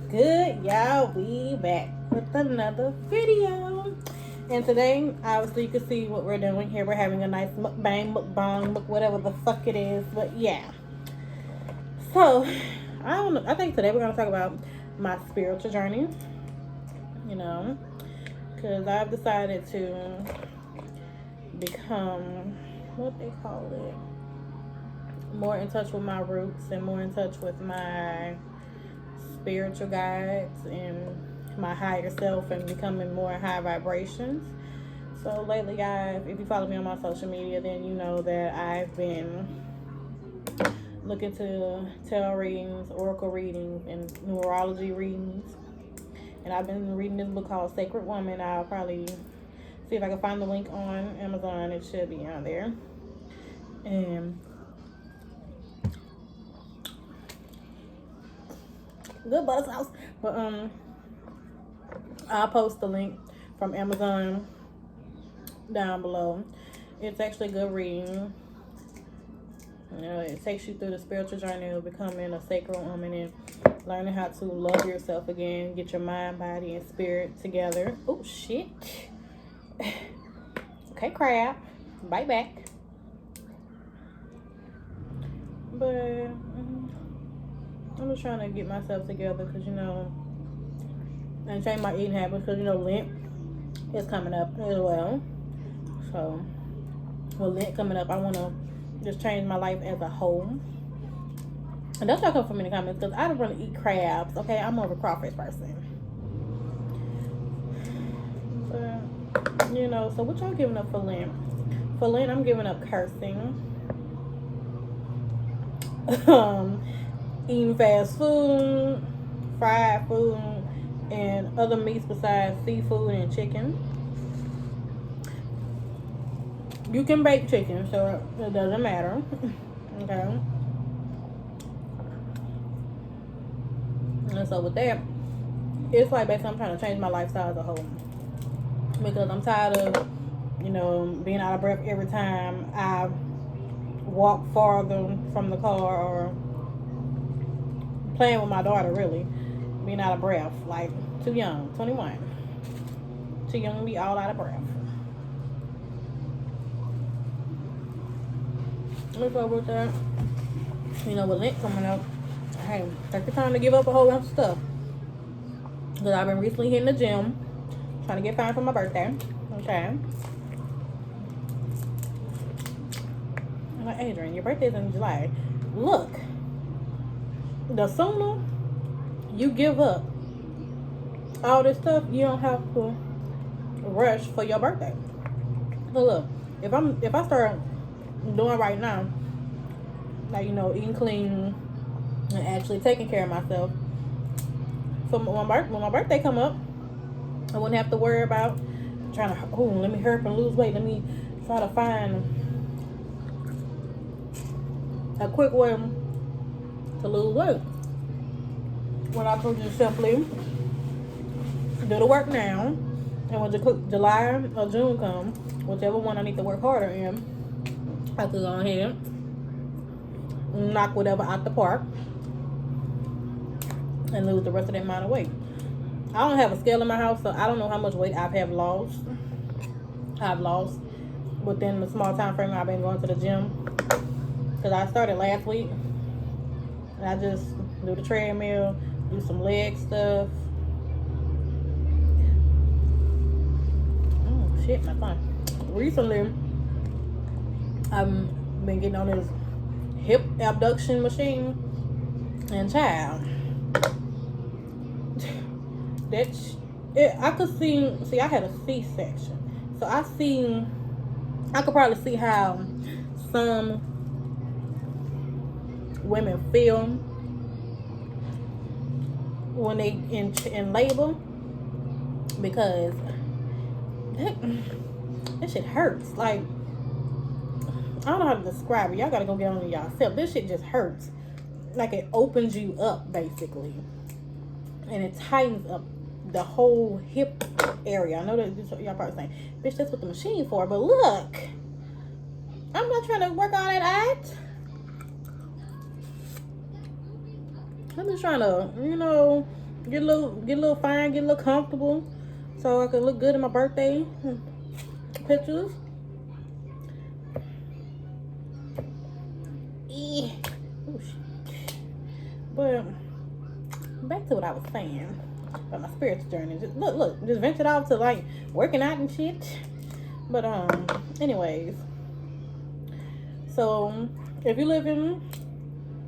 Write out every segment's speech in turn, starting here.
good, y'all? We back with another video. And today, obviously, you can see what we're doing here. We're having a nice mukbang, whatever the fuck it is. But yeah. So, I don't know. I think today we're going to talk about my spiritual journey. You know, because I've decided to become, what they call it, more in touch with my roots and more in touch with my spiritual guides and my higher self and becoming more high vibrations. So lately, guys, if you follow me on my social media, then you know that I've been looking to tarot readings, oracle readings, and numerology readings. And I've been reading this book called Sacred Woman. I'll probably see if I can find the link on Amazon. It should be on there. And good buzz house. But I'll post the link from Amazon down below. It's actually a good reading. You know, it takes you through the spiritual journey of becoming a sacred woman and learning how to love yourself again, get your mind, body, and spirit together. Oh shit. Okay, crap. Bite back. But I'm just trying to get myself together because, you know, and change my eating habits because, you know, Lent is coming up as well. So, with Lent coming up, I want to just change my life as a whole. And don't y'all come for me in the comments because I don't really eat crabs, okay? I'm more of a crawfish person. But, you know, so what y'all giving up for Lent? For Lent, I'm giving up cursing. Eating fast food, fried food, and other meats besides seafood and chicken. You can bake chicken, so it doesn't matter. Okay. And so with that, it's like basically I'm trying to change my lifestyle as a whole. Because I'm tired of, you know, being out of breath every time I walk farther from the car or playing with my daughter, really. Being out of breath. Like, too young. 21. Too young to be all out of breath. Let's go with that. You know, with Lent coming up, hey, take the time to give up a whole bunch of stuff. Because I've been recently hitting the gym. Trying to get fine for my birthday. Okay. I'm like, Adrian, your birthday's in July. Look. The sooner you give up all this stuff, you don't have to rush for your birthday. So look, if I start doing right now, like, you know, eating clean and actually taking care of myself, so when my birthday come up, I wouldn't have to worry about trying to, let me hurry up and lose weight. Let me try to find a quick way to lose weight. When I could just simply do the work now, and when July or June come, whichever one I need to work harder in, I could go ahead and knock whatever out the park and lose the rest of that amount of weight. I don't have a scale in my house, so I don't know how much weight I've lost within the small time frame I've been going to the gym. Because I started last week, and I just do the treadmill, do some leg stuff. Oh shit, my phone. Recently, I've been getting on this hip abduction machine, and child, I could see I had a C-section, so I could probably see how some women feel when they in labor, because that shit hurts. Like, I don't know how to describe it. Y'all gotta go get on it yourself. This shit just hurts. Like, it opens you up basically, and it tightens up the whole hip area. I know that y'all probably saying, bitch, that's what the machine for. But look, I'm not trying to work all that out. I'm just trying to, you know, get a little fine, get a little comfortable, so I can look good in my birthday pictures. But back to what I was saying about my spiritual journey. Just ventured off to like working out and shit. But anyways, so if you live in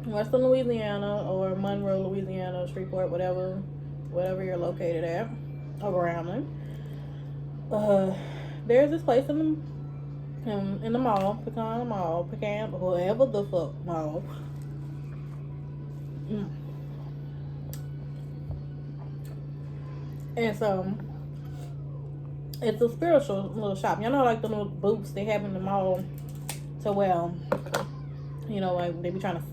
Western Louisiana or Monroe, Louisiana, Shreveport, whatever you're located at, around there, there's this place in the mall, Pecan, whatever the fuck mall. And so it's a spiritual little shop. Y'all know, like the little booths they have in the mall to like they be trying to.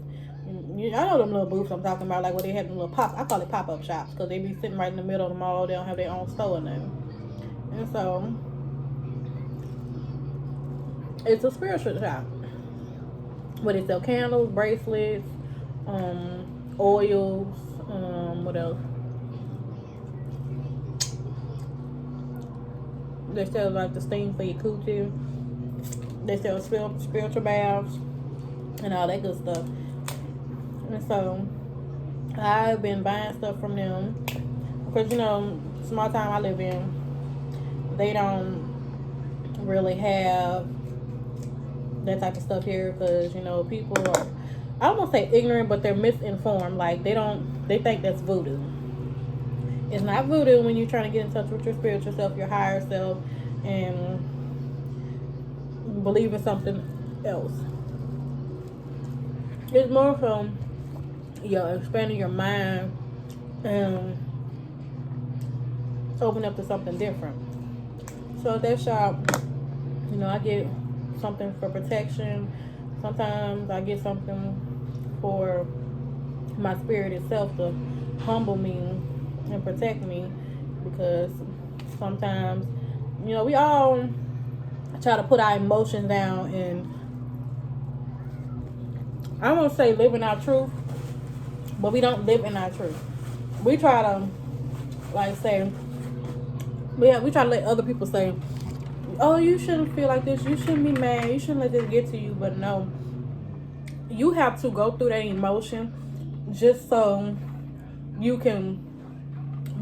I know them little booths I'm talking about, like where they have the little I call it pop-up shops, because they be sitting right in the middle of the mall. They don't have their own store in them. And so it's a spiritual shop where they sell candles, bracelets, oils, what else? They sell like the steam for your coochie. They sell spiritual baths and all that good stuff. And so I've been buying stuff from them because small town I live in, they don't really have that type of stuff here because people are, I don't want to say ignorant, but they're misinformed. Like they think that's voodoo. It's not voodoo when you're trying to get in touch with your spiritual self, your higher self, and believe in something else. It's more from expanding your mind and open up to something different. So at that shop, I get something for protection. Sometimes I get something for my spirit itself to humble me and protect me, because sometimes we all try to put our emotions down and I won't say live in our truth, but we don't live in our truth. We try to we try to let other people say, oh, you shouldn't feel like this, you shouldn't be mad, you shouldn't let this get to you. But no, you have to go through that emotion just so you can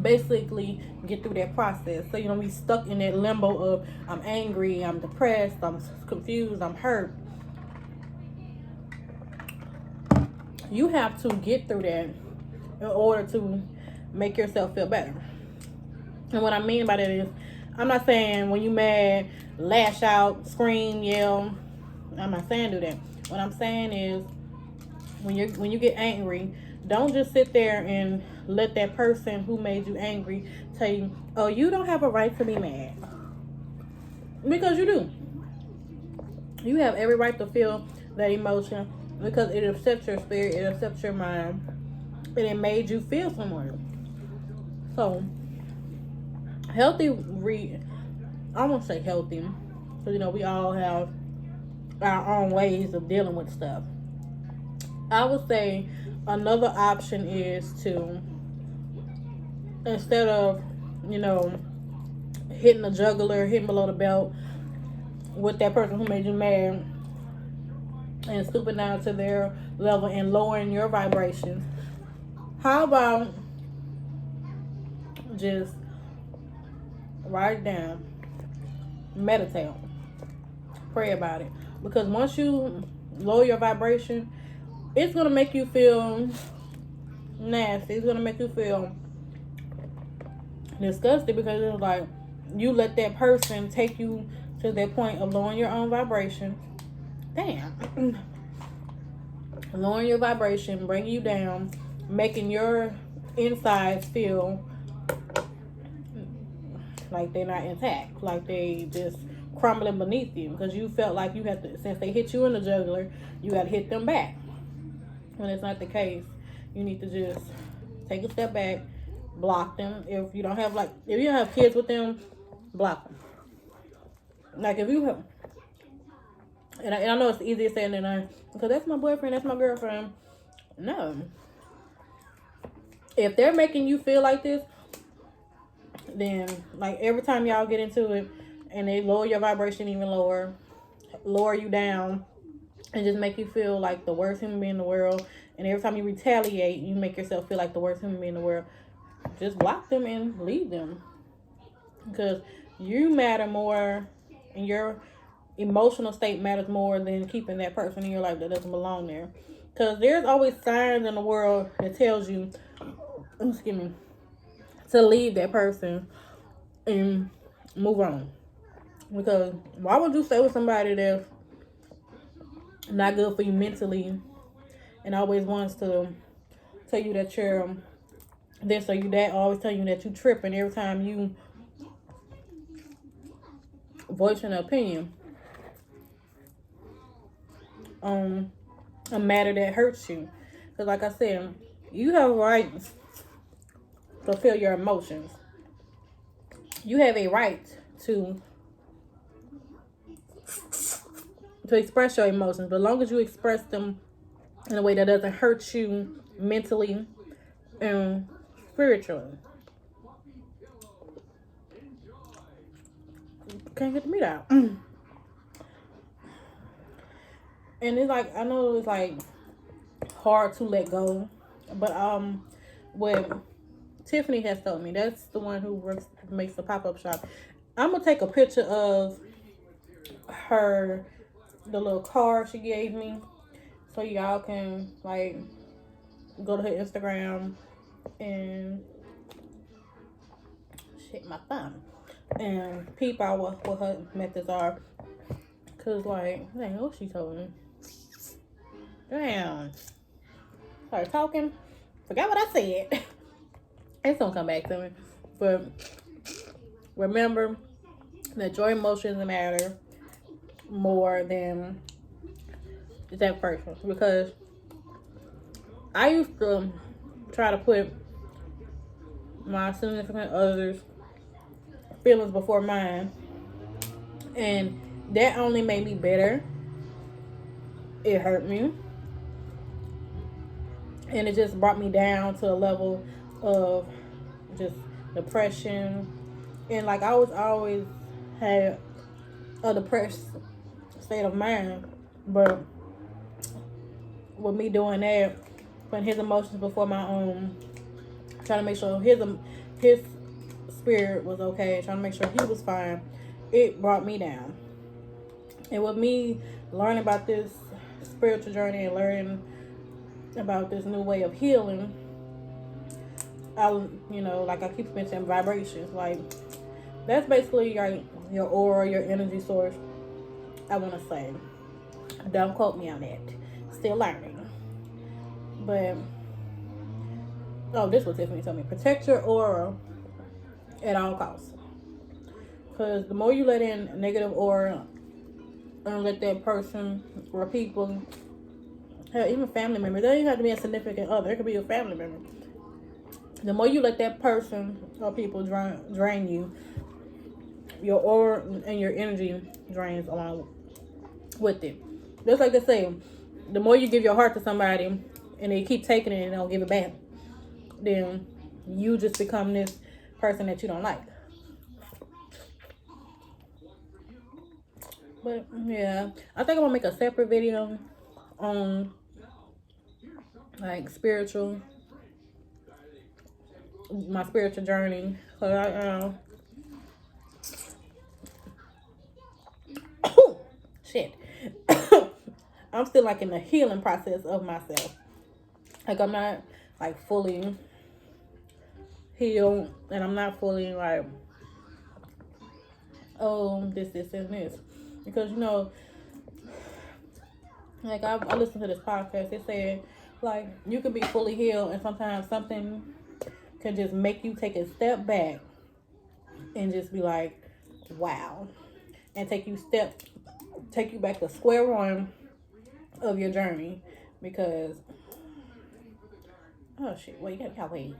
basically get through that process. So you don't be stuck in that limbo of I'm angry, I'm depressed, I'm confused, I'm hurt. You have to get through that in order to make yourself feel better. And what I mean by that is, I'm not saying when you mad, lash out, scream, yell. I'm not saying do that. What I'm saying is, when you get angry, don't just sit there and let that person who made you angry tell you, oh, you don't have a right to be mad. Because you do. You have every right to feel that emotion, because it upsets your spirit, it upsets your mind, and it made you feel somewhere. So healthy I won't say healthy, because we all have our own ways of dealing with stuff. I would say another option is to, instead of hitting the jugular, hitting below the belt with that person who made you mad, and stooping down to their level and lowering your vibrations, how about just write it down, meditate, pray about it? Because once you lower your vibration, it's going to make you feel nasty. It's going to make you feel disgusted, because it's like you let that person take you to that point of lowering your own vibration. Damn. Lowering your vibration, bringing you down, making your insides feel like they're not intact, like they just crumbling beneath you, because you felt like you had to, since they hit you in the jugular, you got to hit them back. When it's not the case, you need to just take a step back, block them. If you don't have kids with them, block them. Like if you have, and I know it's easier said than done, because that's my boyfriend, that's my girlfriend. No. If they're making you feel like this, then like every time y'all get into it and they lower your vibration even lower, lower you down, and just make you feel like the worst human being in the world, and every time you retaliate, you make yourself feel like the worst human being in the world, just block them and leave them. Because you matter more, and your emotional state matters more than keeping that person in your life that doesn't belong there. Because there's always signs in the world that tells you, excuse me, to leave that person and move on. Because why would you stay with somebody that's not good for you mentally and always wants to tell you that you're this or you that, always tell you that you tripping every time you voice an opinion on a matter that hurts you? Because like I said, you have a right to feel your emotions. You have a right to express your emotions, but as long as you express them in a way that doesn't hurt you mentally and spiritually. Can't get the meat out. And it's like, I know it's like hard to let go, but what Tiffany has told me, that's the one who makes the pop-up shop. I'm gonna take a picture of the little card she gave me, so y'all can like go to her Instagram and shit my thumb and peep out what her methods are. Cause like, dang, what she told me. Damn. Started talking, forgot what I said. It's gonna come back to me. But remember that your emotions matter more than that person. Because I used to try to put my significant other's feelings before mine, and that only made me bitter. It hurt me, and it just brought me down to a level of just depression. And like, I was always had a depressed state of mind, but with me doing that, putting his emotions before my own, trying to make sure his spirit was okay, trying to make sure he was fine, it brought me down. And with me learning about this spiritual journey and learning about this new way of healing, like I keep mentioning vibrations, like that's basically your aura, your energy source. I want to say, don't quote me on that. Still learning, but this was Tiffany told me. Protect your aura at all costs, because the more you let in negative aura and let that person or people, hell, even family members, they don't even have to be a significant other, it could be a family member. The more you let that person or people drain you, your aura and your energy drains along with it. Just like they say, the more you give your heart to somebody and they keep taking it and don't give it back, then you just become this person that you don't like. But yeah, I think I'm gonna make a separate video on like my spiritual journey. Cause shit. I'm still like in the healing process of myself. Like, I'm not like fully healed, and I'm not fully like, this and this. Because like I listened to this podcast, it said like you can be fully healed, and sometimes something can just make you take a step back and just be like, wow, and take you back to square one of your journey. Because wait, you gotta wait.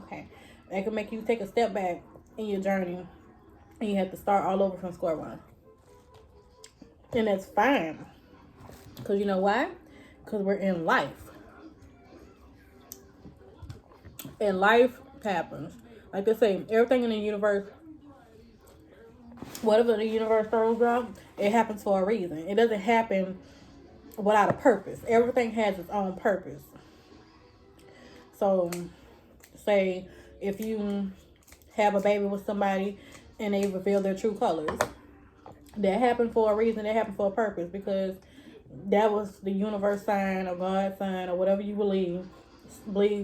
Okay, that can make you take a step back in your journey, and you have to start all over from square one. And that's fine, because you know why? Because we're in life. And life happens. Like they say, everything in the universe, whatever the universe throws out, it happens for a reason. It doesn't happen without a purpose. Everything has its own purpose. So, say if you have a baby with somebody and they reveal their true colors, that happened for a reason. That happened for a purpose, because that was the universe sign or God sign or whatever you believe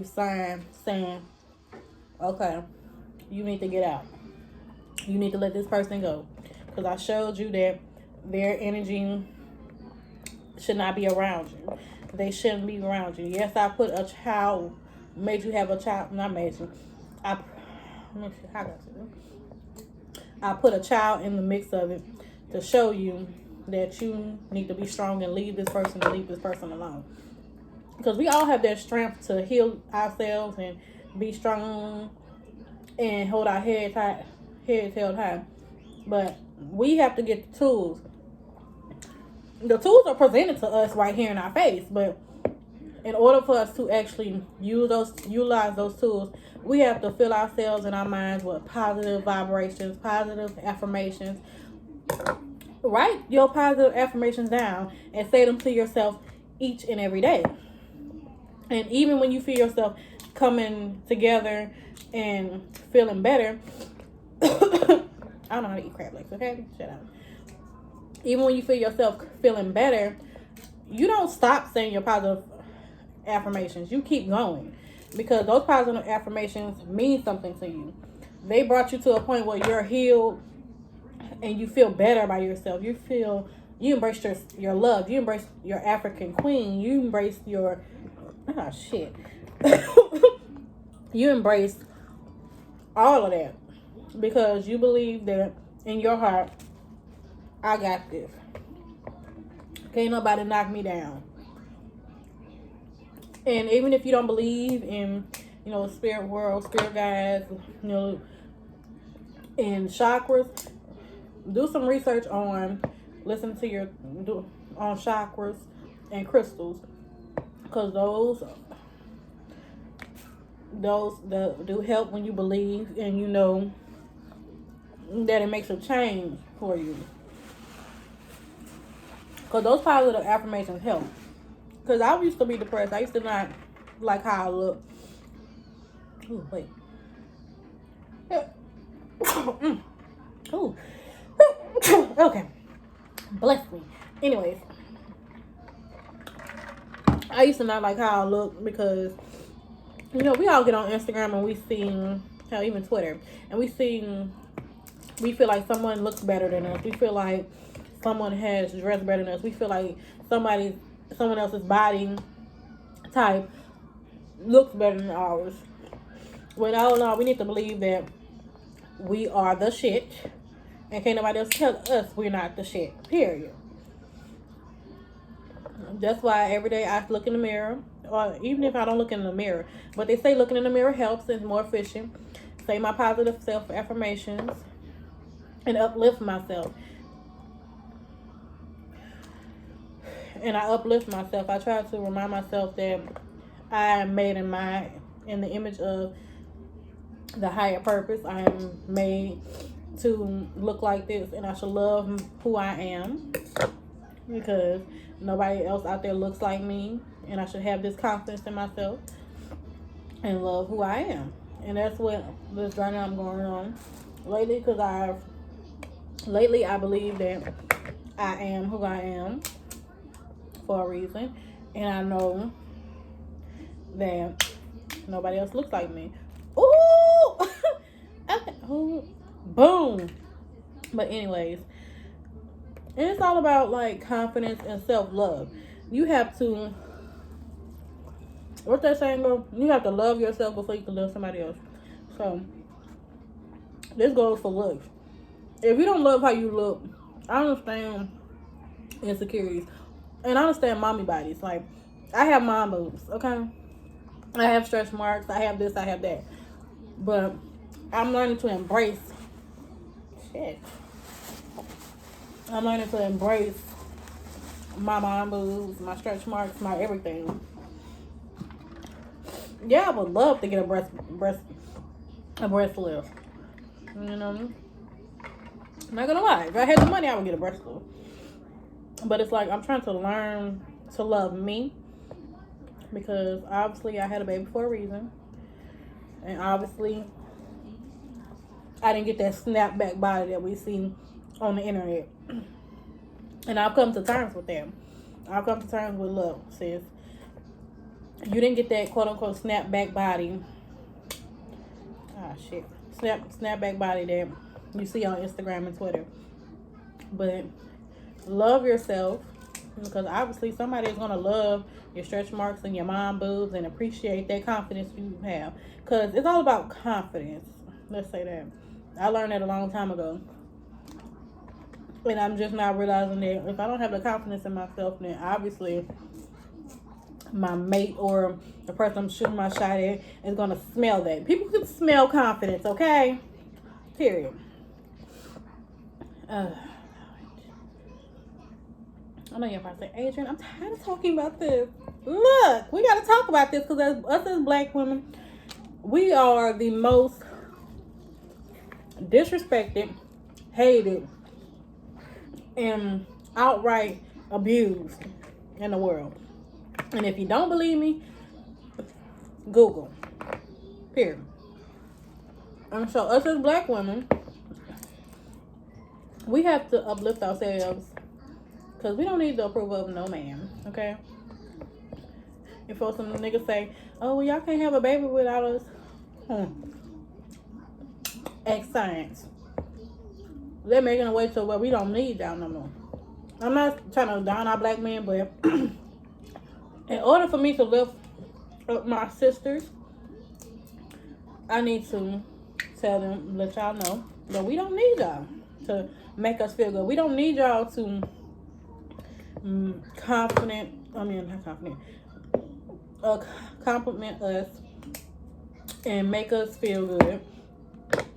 sign saying, okay, you need to get out. You need to let this person go, because I showed you that their energy should not be around you. They shouldn't be around you. Yes, I put a child, made you have a child, not made you. I put a child in the mix of it to show you that you need to be strong and leave this person alone. Because we all have that strength to heal ourselves and be strong and hold our heads held high. But we have to get the tools. The tools are presented to us right here in our face, but in order for us to actually utilize those tools, we have to fill ourselves and our minds with positive vibrations, positive affirmations. Write your positive affirmations down and say them to yourself each and every day. And even when you feel yourself coming together and feeling better, I don't know how to eat crab legs, okay? Shut up. Even when you feel yourself feeling better, you don't stop saying your positive affirmations. You keep going, because those positive affirmations mean something to you. They brought you to a point where you're healed and you feel better about yourself. You embrace your love. You embrace your African queen. You embrace your you embrace all of that, because you believe that in your heart, I got this. Can't nobody knock me down. And even if you don't believe in, spirit world, spirit guides, in chakras, do some research on chakras and crystals, because those do help when you believe and you know that it makes a change for you. Because those positive affirmations help. Because I used to be depressed. I used to not like how I look. Ooh, wait. Ooh. Okay. Bless me. Anyways. I used to not like how I look, because, we all get on Instagram and we see, hell, even Twitter, and we feel like someone looks better than us. We feel like someone has dressed better than us. We feel like someone else's body type looks better than ours. When all in all, we need to believe that we are the shit, and can't nobody else tell us we're not the shit. Period. That's why every day I look in the mirror, or even if I don't look in the mirror, but they say looking in the mirror helps, it's more efficient. Say my positive self affirmations and uplift myself. And I uplift myself. I try to remind myself that I am made in the image of the higher purpose. I am made to look like this, and I should love who I am, because nobody else out there looks like me, and I should have this confidence in myself and love who I am. And that's what this journey I'm going on lately, because I believe that I am who I am for a reason, and I know that nobody else looks like me. Ooh! Ooh. Boom! But anyways, and it's all about like confidence and self-love. You have to, what's that saying go? You have to love yourself before you can love somebody else. So this goes for looks. If you don't love how you look, I understand insecurities. And I understand mommy bodies. Like, I have mom boobs, okay? I have stretch marks. I have this, I have that. But I'm learning to embrace I'm learning to embrace my mom boobs, my stretch marks, my everything. Yeah, I would love to get a breast lift. You know, I'm not gonna lie. If I had the money, I would get a breast lift. But it's like I'm trying to learn to love me, because obviously I had a baby for a reason, and obviously I didn't get that snapback body that we see on the internet. And I've come to terms with that. I've come to terms with, look, sis, you didn't get that quote unquote snapback body. Ah, shit. Snapback body that you see on Instagram and Twitter. But love yourself, because obviously somebody is going to love your stretch marks and your mom boobs and appreciate that confidence you have. Because it's all about confidence. Let's say that. I learned that a long time ago. And I'm just now realizing that if I don't have the confidence in myself, then obviously my mate or the person I'm shooting my shot at is going to smell that. People can smell confidence, okay? Period. I know you're probably saying, Adrian, I'm tired of talking about this. Look, we got to talk about this, because us as black women, we are the most disrespected, hated, and outright abused in the world. And if you don't believe me, Google. Period. And so us as black women, we have to uplift ourselves, because we don't need the approval of no man, okay? If some niggas say, oh, well, y'all can't have a baby without us. X science. They're making a way to where we don't need y'all no more. I'm not trying to down our black men, but in order for me to lift up my sisters, I need to tell them, let y'all know that we don't need y'all to make us feel good. We don't need y'all to compliment us and make us feel good.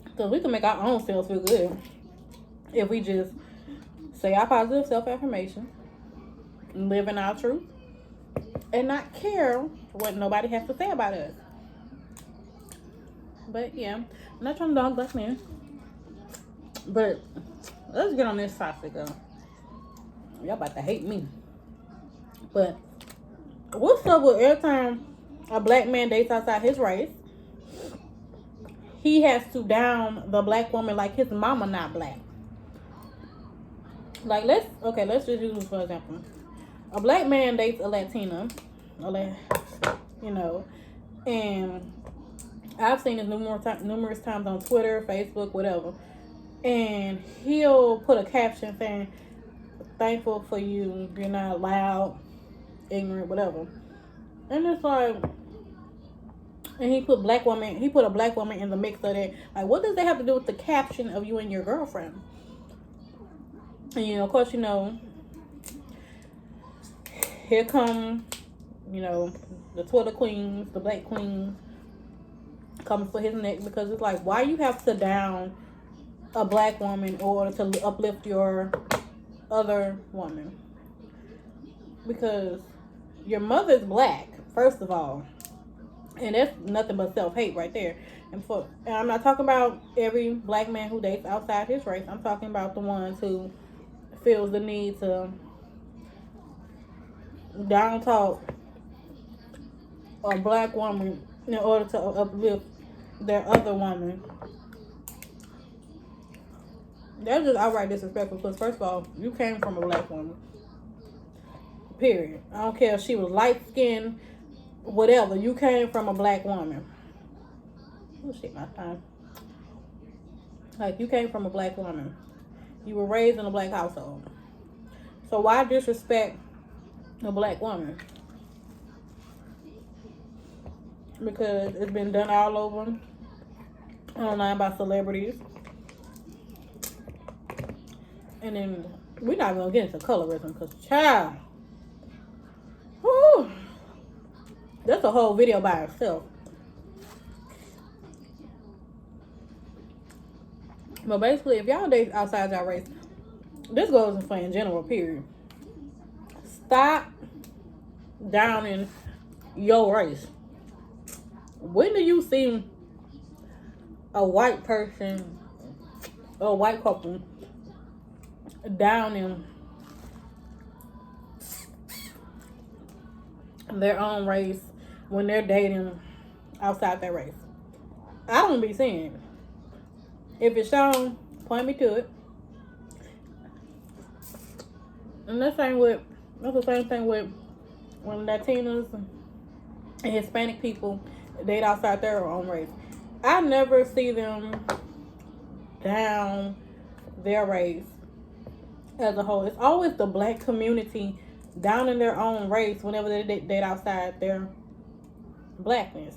Because we can make our own selves feel good if we just say our positive self-affirmation, live in our truth, and not care what nobody has to say about us. But yeah, I'm not trying to dog black men. But let's get on this topic though. Y'all about to hate me. But what's up with every time a black man dates outside his race, he has to down the black woman like his mama not black? Like, let's just use this for example. A black man dates a Latina, and I've seen this numerous times on Twitter, Facebook, whatever. And he'll put a caption saying, thankful for you, you're not loud, ignorant, whatever. And it's like, and he put a black woman in the mix of that. Like, what does that have to do with the caption of you and your girlfriend? And of course, here come, the Twitter queens, the black queens, coming for his neck, because it's like, why you have to down a black woman in order to uplift your other woman? Because your mother's black, first of all, and that's nothing but self-hate right there. And I'm not talking about every black man who dates outside his race. I'm talking about the ones who feels the need to down talk a black woman in order to uplift their other woman. That's just outright disrespectful, because first of all, you came from a black woman. Period. I don't care if she was light skinned, whatever. You came from a black woman. Oh shit, my time. Like, you came from a black woman. You were raised in a black household. So why disrespect a black woman? Because it's been done all over online by celebrities. And then we're not gonna get into colorism, because child, whew, that's a whole video by itself. But basically, if y'all date outside y'all race, this goes for in general, period. Stop downing your race. When do you see a white person or a white couple down in their own race when they're dating outside their race? I don't be seeing it. If it's shown, point me to it. And that's the same thing with when Latinos and Hispanic people date outside their own race. I never see them down their race as a whole. It's always the black community down in their own race whenever they date outside their blackness.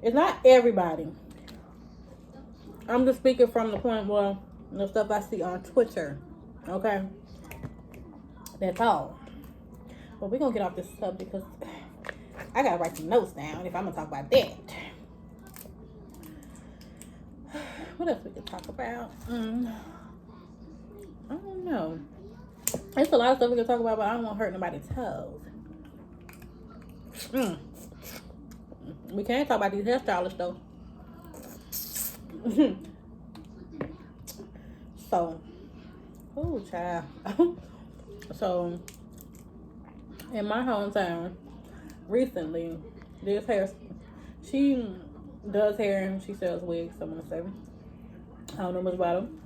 It's not everybody. I'm just speaking from the point where the stuff I see on Twitter. Okay? That's all. But we're going to get off this subject because I got to write some notes down if I'm going to talk about that. What else we could talk about? I don't know. There's a lot of stuff we can talk about, but I don't want to hurt nobody's toes. We can't talk about these hairstylists, though. So, oh, child. So, in my hometown, recently, this hair, she does hair and she sells wigs, I'm gonna say. I don't know much about them.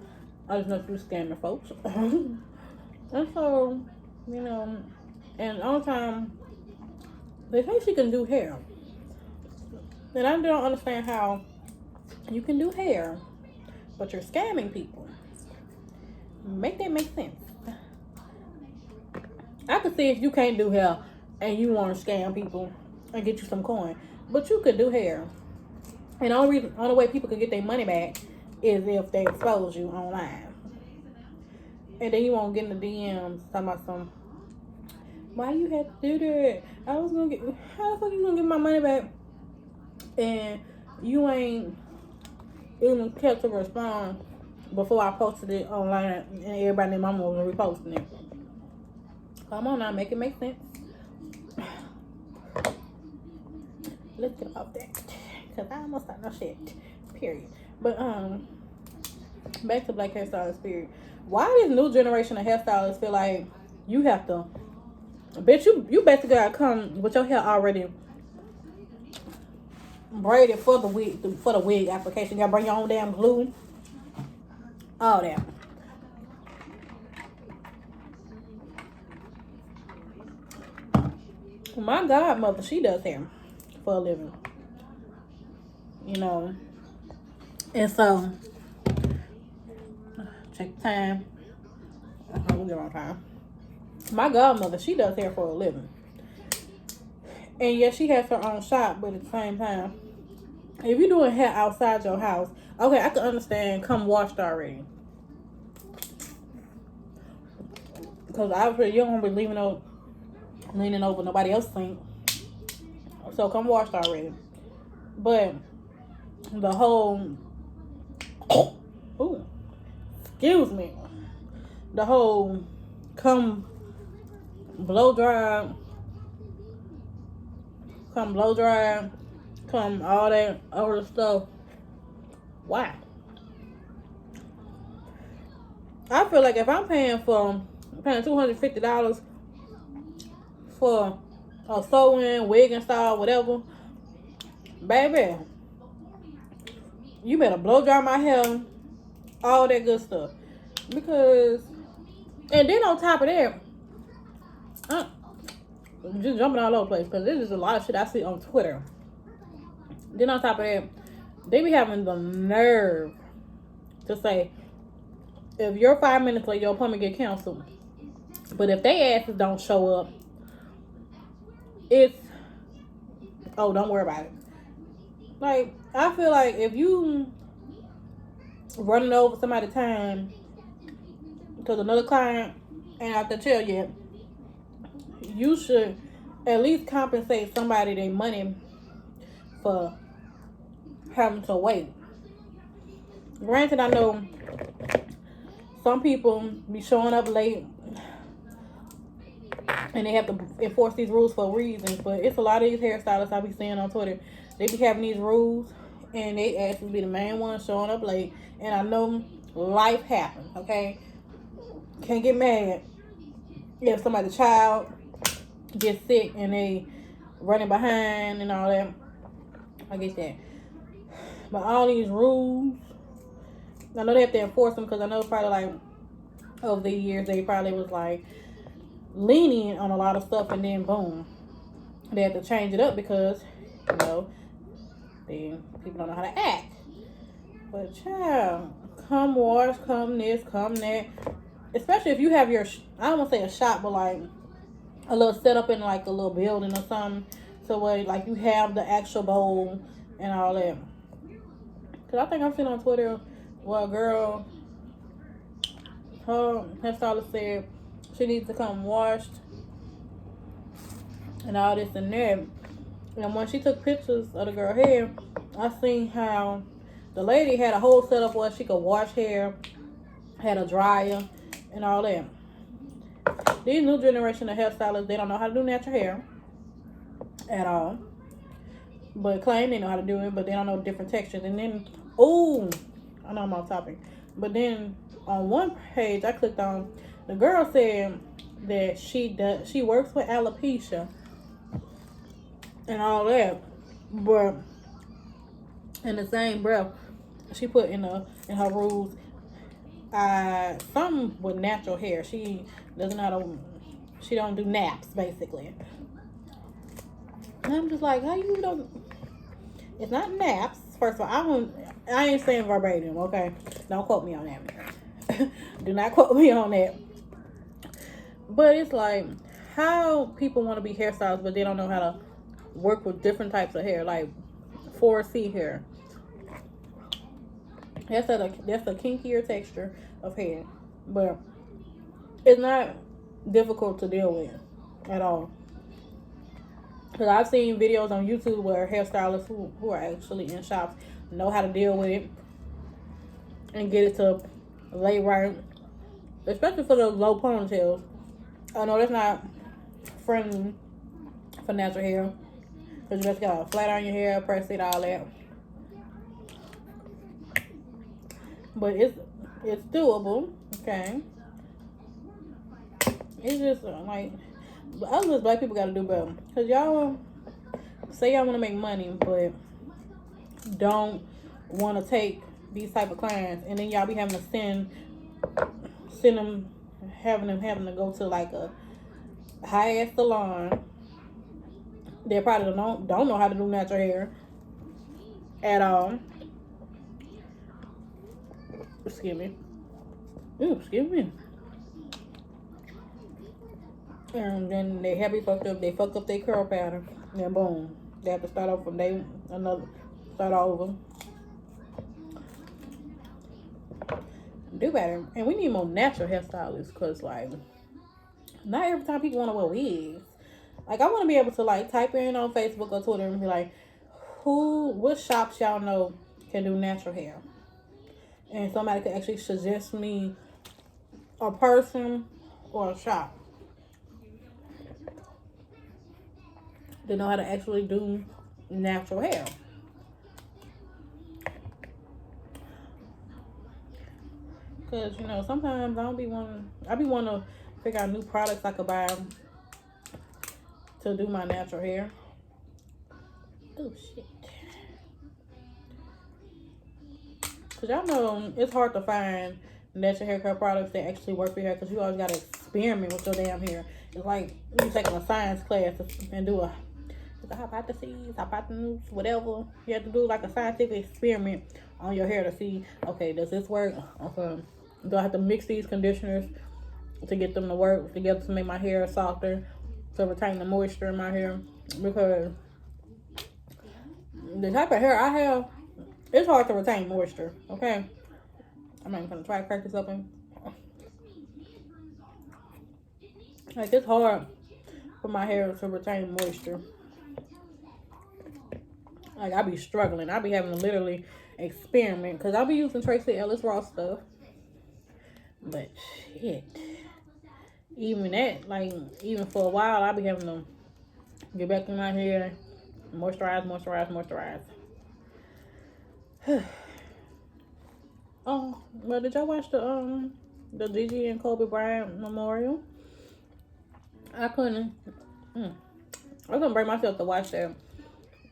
I just know she's scamming folks. And so, you know, and all the time, they say she can do hair. And I don't understand how you can do hair, but you're scamming people. Make that make sense. I could see if you can't do hair and you want to scam people and get you some coin, but you could do hair. And the only way people could get their money back is if they expose you online. And then you won't get in the DMs talking about some, why you had to do that? How the fuck you gonna get my money back? And you ain't even kept to respond before I posted it online and everybody and mama was reposting it. Come on now, make it make sense. Let's get off that. Because I almost got no shit. Period. But back to black hairstylists, period. Why this new generation of hairstylists feel like you have to, bitch, you basically gotta come with your hair already braided for the wig application. You gotta bring your own damn glue. All that. My godmother, she does hair for a living. You know. And so, check the time. We'll get on time. My godmother, she does hair for a living. And yes, she has her own shop, but at the same time, if you're doing hair outside your house, okay, I can understand come washed already. Because obviously you don't be leaning over nobody else's sink. So come washed already. But the whole, excuse me, the whole come blow dry, come all that other stuff. Wow. I feel like if I'm paying $250 for a sew-in, wig install, whatever, baby, you better blow dry my hair, all that good stuff. Because, and then on top of that, I'm just jumping all over the place because there's just a lot of shit I see on Twitter. Then on top of that, they be having the nerve to say, if you're 5 minutes late, your appointment get canceled. But if they asses don't show up, it's, oh, don't worry about it. Like, I feel like if you running over somebody's time because another client ain't out the chair yet, you should at least compensate somebody their money for having to wait. Granted, I know some people be showing up late and they have to enforce these rules for reasons, but it's a lot of these hairstylists I be seeing on Twitter They be having these rules, and they actually be the main one showing up late. And I know life happens, okay? Can't get mad if somebody's child gets sick and they running behind and all that. I get that. But all these rules, I know they have to enforce them, because I know probably like over the years they probably was like lenient on a lot of stuff, and then boom, they had to change it up because, you know, then people don't know how to act. But child, come wash, come this, come that. Especially if you have your, I don't want to say a shop, but like a little setup in like a little building or something, so where like you have the actual bowl and all that. Cause I think I've seen on Twitter where a girl, her hairstylist said she needs to come washed and all this and that. And when she took pictures of the girl hair, I seen how the lady had a whole setup where she could wash hair, had a dryer and all that. These new generation of hairstylists, they don't know how to do natural hair at all, but claim they know how to do it, but they don't know different textures. And then, oh, I know I'm off topic, but then on one page I clicked on, the girl said that she works with alopecia and all that, but in the same breath, she put in her rules something with natural hair. She doesn't know how to, she don't do naps basically. And I'm just like, how you don't? It's not naps. First of all, I ain't saying verbatim, okay? Don't quote me on that. Do not quote me on that. But it's like, how people want to be hairstylists, but they don't know how to work with different types of hair, like 4C hair. That's a kinkier texture of hair, but it's not difficult to deal with at all. Because I've seen videos on YouTube where hairstylists who are actually in shops know how to deal with it and get it to lay right, especially for the low ponytails. I know that's not friendly for natural hair, because you just gotta flat iron your hair, press it, all that. But it's doable, okay? It's just like, us as black people gotta do better. Because y'all say y'all want to make money, but don't want to take these type of clients, and then y'all be having to send them, having to go to like a high-ass salon. They probably don't know how to do natural hair at all. Excuse me. Ooh, excuse me. And then they happy fucked up. They fuck up their curl pattern. And then boom, they have to start over from start over. Do better. And we need more natural hairstylists, because like, not every time people want to wear wigs. Like, I want to be able to like type in on Facebook or Twitter and be like, what shops y'all know can do natural hair? And somebody could actually suggest me a person or a shop to know how to actually do natural hair. Because, you know, sometimes I be wanting to figure out new products I could buy to do my natural hair. Oh, shit. Because y'all know it's hard to find natural hair care products that actually work for your hair, because you always got to experiment with your damn hair. It's like you taking a science class and do a hypothesis, whatever. You have to do like a scientific experiment on your hair to see, okay, does this work? Okay, do I have to mix these conditioners to get them to work together to make my hair softer, to retain the moisture in my hair? Because the type of hair I have, it's hard to retain moisture, okay? I'm not even gonna try to crack this open. Like, it's hard for my hair to retain moisture. Like, I be struggling. I be having to literally experiment, because I be using Tracy Ellis Ross stuff. But shit, even that, like, even for a while, I be having to get back in my hair, Moisturize, moisturize, moisturize. Oh, well, did y'all watch the Gigi and Kobe Bryant memorial? I couldn't. I couldn't bring myself to watch that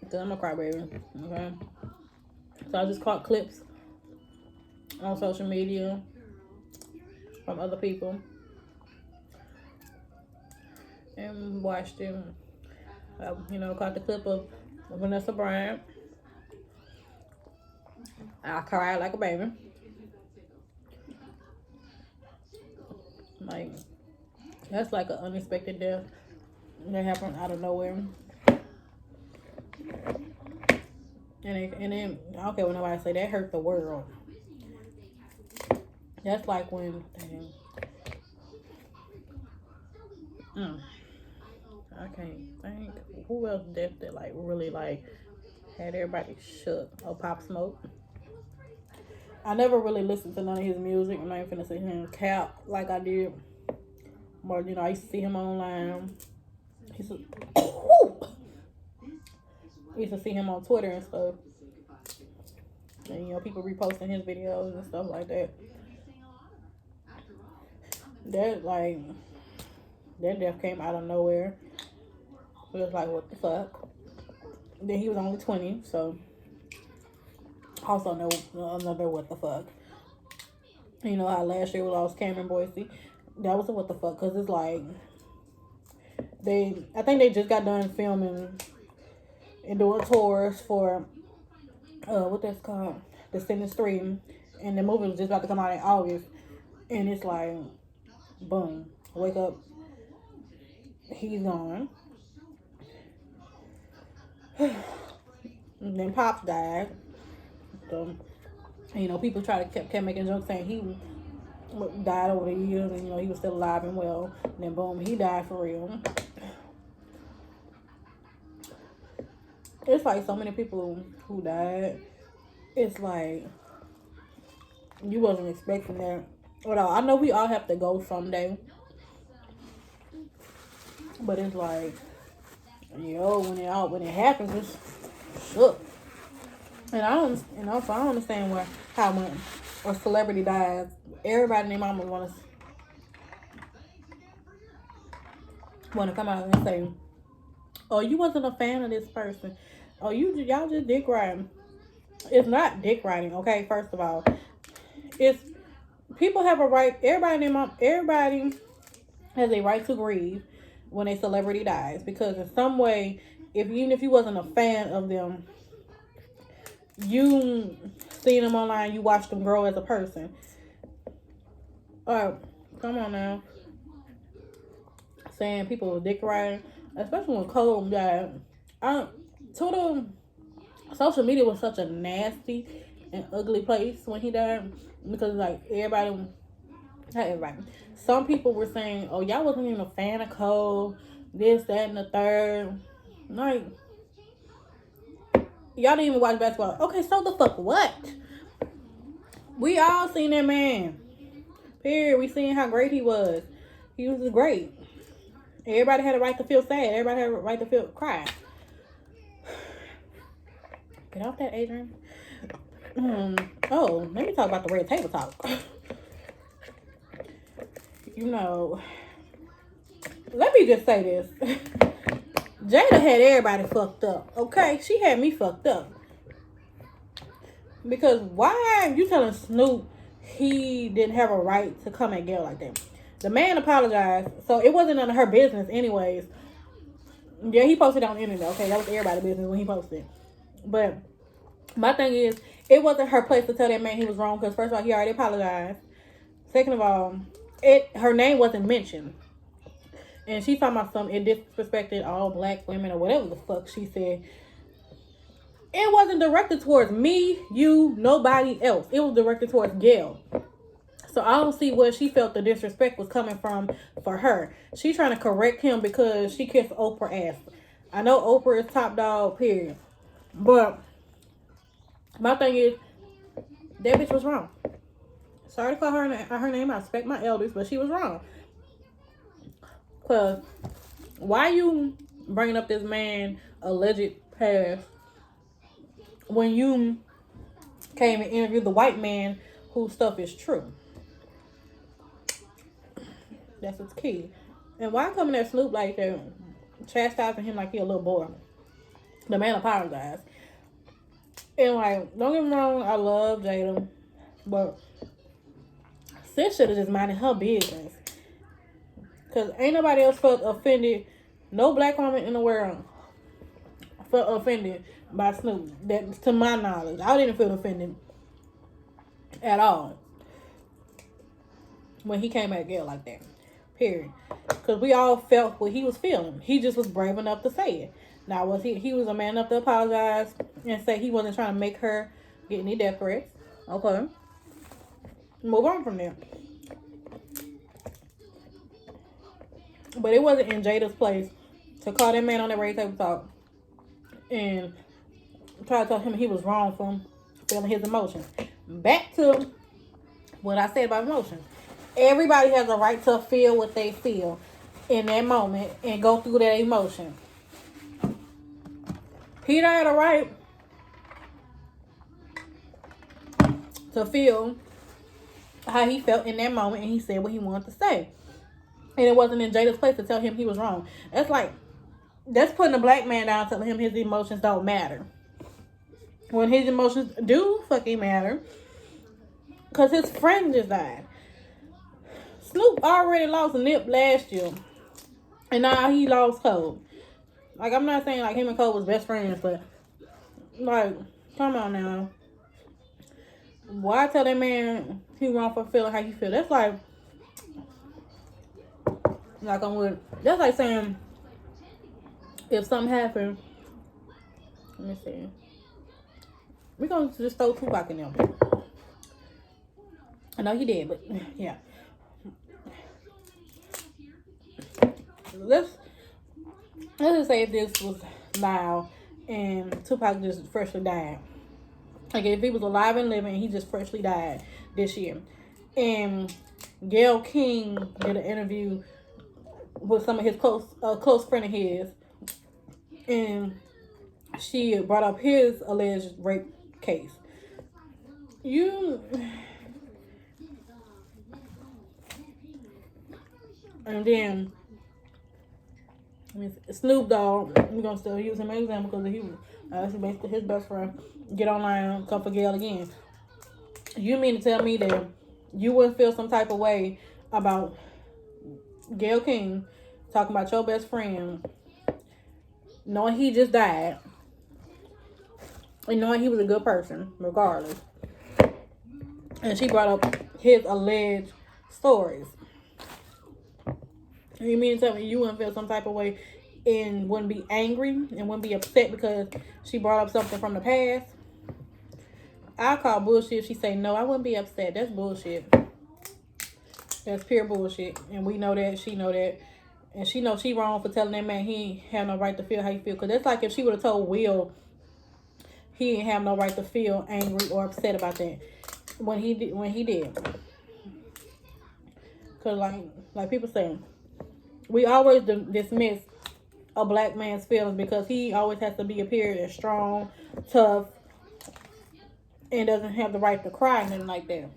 because I'm a crybaby. Okay, so I just caught clips on social media from other people and watched it. Caught the clip of Vanessa Bryant. I cried like a baby. Like, that's like an unexpected death that happened out of nowhere. And then I don't care what nobody say, that hurt the world. That's like when I can't think who else death that like really like had everybody shook. Oh, Pop Smoke. I never really listened to none of his music. I'm not even finna sit here and cap like I did. But I used to see him online. I used to see him on Twitter and stuff. And people reposting his videos and stuff like that. That death came out of nowhere. It was like, what the fuck? Then he was only 20, so also another what the fuck. How last year we lost Cameron Boyce. That was a what the fuck, because it's like I think they just got done filming and doing tours for what that's called, Descendants 3, and the movie was just about to come out in August, and it's like, boom, wake up, he's gone. And then Pops died. So, people kept making jokes saying he died over the years, and he was still alive and well. And then boom, he died for real. It's like so many people who died. It's like you wasn't expecting that. Well, I know we all have to go someday, but it's like, when it happens, it's shook. And I don't, so I don't understand how when a celebrity dies, everybody and their mama want to come out and say, "Oh, you wasn't a fan of this person. Oh, y'all just dick riding." It's not dick riding, okay? First of all, it's people have a right. Everybody has a right to grieve when a celebrity dies, because in some way, even if you wasn't a fan of them, you seen them online, you watched them grow as a person. Come on now. Saying people were dick riding, especially when Cole died. Social media was such a nasty and ugly place when he died, because like not everybody. Some people were saying, "Oh, y'all wasn't even a fan of Cole, this, that, and the third." Like, y'all didn't even watch basketball. Okay, so the fuck what? We all seen that man. Period. We seen how great he was. He was great. Everybody had a right to feel sad. Everybody had a right to cry. Get off that, Adrian. Let me talk about the red table talk. Let me just say this. Jada had everybody fucked up, okay? She had me fucked up. Because why are you telling Snoop he didn't have a right to come at Gail like that? The man apologized, so it wasn't none of her business anyways. Yeah, he posted on the internet, okay? That was everybody's business when he posted. But my thing is, it wasn't her place to tell that man he was wrong, because first of all, he already apologized. Second of all, her name wasn't mentioned. And she talking about something, it disrespected all black women or whatever the fuck she said. It wasn't directed towards me, you, nobody else. It was directed towards Gail. So I don't see where she felt the disrespect was coming from for her. She trying to correct him because she kissed Oprah ass. I know Oprah is top dog, period. But my thing is, that bitch was wrong. Sorry to call her name. I respect my elders, but she was wrong. Because why you bringing up this man alleged passed when you came and interviewed the white man whose stuff is true. That's what's key. And why coming at Snoop like that, chastising him like he a little boy? The man apologized. And like, don't get me wrong, I love Jada, but sis should have just minded her business. Cause ain't nobody else felt offended. No black woman in the world felt offended by Snoop. That, to my knowledge, I didn't feel offended at all when he came at Gail like that. Period. Because we all felt what he was feeling. He just was brave enough to say it. Now, was he was a man enough to apologize and say he wasn't trying to make her get any death threats. Okay. Move on from there. But it wasn't in Jada's place to call that man on that radio table talk and try to tell him he was wrong for feeling his emotions. Back to what I said about emotions. Everybody has a right to feel what they feel in that moment and go through that emotion. Peter had a right to feel how he felt in that moment, and he said what he wanted to say. And it wasn't in Jada's place to tell him he was wrong. That's putting a black man down, telling him his emotions don't matter. When his emotions do fucking matter. Because his friend just died. Snoop already lost a Nip last year. And now he lost Cole. Like, I'm not saying like him and Cole was best friends, but like, come on now. Why tell that man he wrong for feeling how he feel? That's like that's like saying if something happened, let me see. We're gonna just throw Tupac in there. I know he did, but yeah. Let's just say if this was now and Tupac just freshly died. Like if he was alive and living, he just freshly died this year. And Gayle King did an interview with some of his close friend of his, and she brought up his alleged rape case. And then Snoop Dogg, we're gonna still use him as an example because he was basically his best friend. Get online, come for Gayle again. You mean to tell me that you wouldn't feel some type of way about Gayle King talking about your best friend, knowing he just died, and knowing he was a good person, regardless. And she brought up his alleged stories. You mean to tell me you wouldn't feel some type of way and wouldn't be angry and wouldn't be upset because she brought up something from the past? I call bullshit if she say no. I wouldn't be upset. That's bullshit. That's pure bullshit. And we know that. She know that. And she knows she wrong for telling that man he ain't have no right to feel how he feel. Because that's like if she would have told Will he didn't have no right to feel angry or upset about that when he did. Because like people say, we always dismiss a black man's feelings because he always has to be appeared as strong, tough, and doesn't have the right to cry and nothing like that.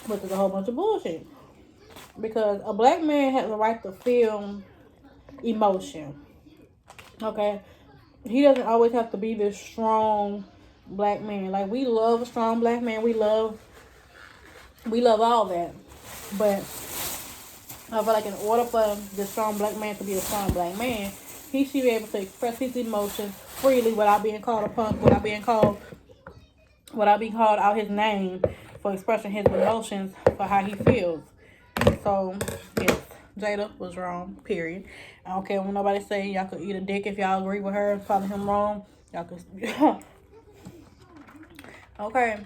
Which is a whole bunch of bullshit. Because a black man has the right to feel emotion. Okay? He doesn't always have to be this strong black man. Like, we love a strong black man. We love all that. But I feel like in order for the strong black man to be a strong black man, he should be able to express his emotions freely without being called a punk, without being called out his name for expressing his emotions for how he feels. So, yes, Jada was wrong, period. I don't care what nobody say. Y'all could eat a dick if y'all agree with her, calling him wrong. Y'all could... Okay.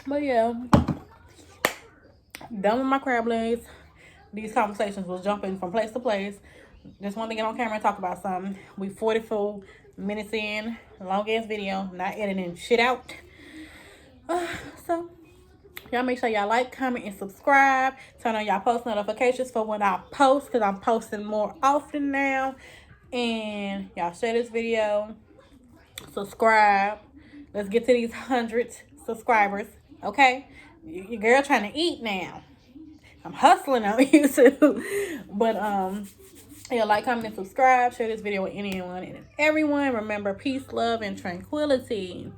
But yeah, done with my crab legs. These conversations was jumping from place to place. Just wanted to get on camera and talk about something. We 44 minutes in, long ass video, not editing shit out. So y'all make sure y'all like, comment, and subscribe. Turn on y'all post notifications for when I post, because I'm posting more often now. And y'all share this video. Subscribe. Let's get to these 100 subscribers. Okay? Your girl trying to eat now. I'm hustling on YouTube. But yeah, like, comment, and subscribe. Share this video with anyone and everyone. Remember, peace, love, and tranquility.